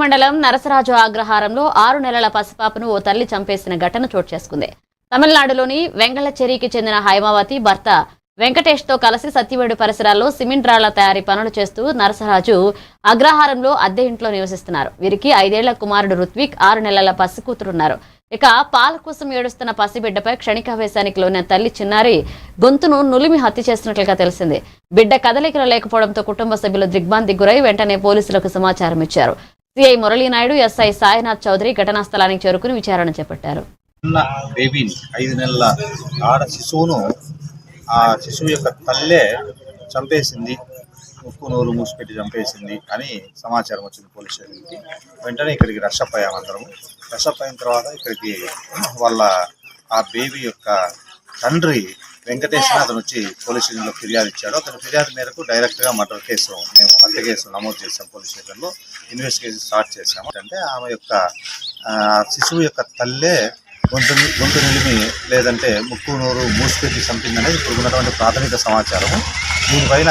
మండలం నరసరాజు అగ్రహారంలో 6 నెలల పసిపాపను ఓ తల్లి చంపేసిన ఘటన చోటు చేసుకుంది. తమిళనాడులోని వెంగళచెరికి చెందిన హైమావతి భర్త వెంకటేష్తో కలిసి సత్యవేడు పరిసరాల్లో సిమెంట్ రాళ్ల తయారీ పనులు చేస్తూ నరసరాజు అగ్రహారంలో అద్దె ఇంట్లో నివసిస్తున్నారు. వీరికి 5 ఏళ్ల కుమారుడు రుత్విక్, 6 నెలల పసి కూతురున్నారు. ఇక పాల కోసం ఏడుస్తున్న పసిబిడ్డపై క్షణికావేశానికి లోన తల్లి చిన్నారి గొంతును నులిమి హత్య చేసినట్లుగా తెలిసింది. బిడ్డ కదలికలు లేకపోవడంతో కుటుంబ సభ్యులు దిగ్భ్రాంతికి గురై వెంటనే పోలీసులకు సమాచారం ఇచ్చారు. సిఐ మురళీనాయుడు, ఎస్ఐ సాయినాథ్ చౌదరి ఘటనా స్థలానికి చేరుకుని విచారణ చేపట్టారు. బేబీని 5 నెలల ఆడ శిశువును ఆ శిశువు యొక్క తల్లే చంపేసింది, ముక్కు నోరు మూసిపెట్టి చంపేసింది అని సమాచారం వచ్చింది పోలీస్ స్టేషన్కి. వెంటనే ఇక్కడికి రషప్ అయ్యాము అందరము. రషప్ అయిన తర్వాత ఇక్కడికి వాళ్ళ ఆ బేబీ యొక్క తండ్రి వెంకటేష్ అతను వచ్చి పోలీస్ స్టేషన్లో ఫిర్యాదు ఇచ్చాడు. అతని ఫిర్యాదు మేరకు డైరెక్ట్గా మర్డర్ కేసు మేము హత్య కేసు నమోదు చేసాం. పోలీస్ స్టేషన్లో ఇన్వెస్టిగేషన్ స్టార్ట్ చేసాము. అంటే ఆమె యొక్క శిశువు యొక్క తల్లే గొంతు నిలిమి లేదంటే ముక్కు నోరు మూసిపెట్టి చంపింది అనేది ఇప్పుడు ఉన్నటువంటి ప్రాథమిక సమాచారము. దీనిపైన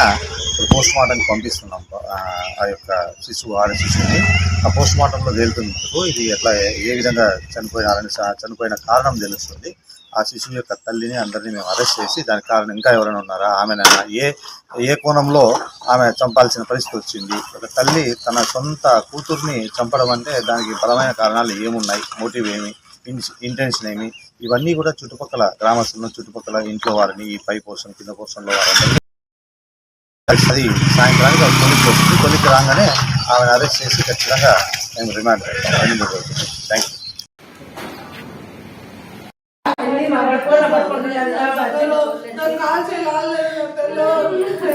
ఇప్పుడు పోస్ట్ మార్టంకి పంపిస్తున్నాం ఆ యొక్క ఆడ శిశువుని. ఆ పోస్ట్ మార్టంలో తేలుతున్నందుకు ఇది ఎట్లా ఏ విధంగా చనిపోయిన కారణం తెలుస్తుంది. ఆ శిశువు యొక్క తల్లిని అందరినీ మేము అరెస్ట్ చేసి దానికి కారణం ఇంకా ఎవరైనా ఉన్నారా, ఆమెనైనా ఏ కోణంలో ఆమె చంపాల్సిన పరిస్థితి వచ్చింది. ఒక తల్లి తన సొంత కూతుర్ని చంపడం అంటే దానికి బలమైన కారణాలు ఏమున్నాయి, మోటివ్ ఏమి, ఇంటెన్షన్ ఏమి, ఇవన్నీ కూడా చుట్టుపక్కల గ్రామస్తులను, చుట్టుపక్కల ఇంట్లో వారిని, ఈ పై పోర్షన్ కింద పోర్షన్లో వారందరినీ అది సాయంత్రానికి కొలికి వస్తుంది. కొలికి రాగానే ఆమెను అరెస్ట్ చేసి ఖచ్చితంగా మేము రిమాండ్ థ్యాంక్ యూ.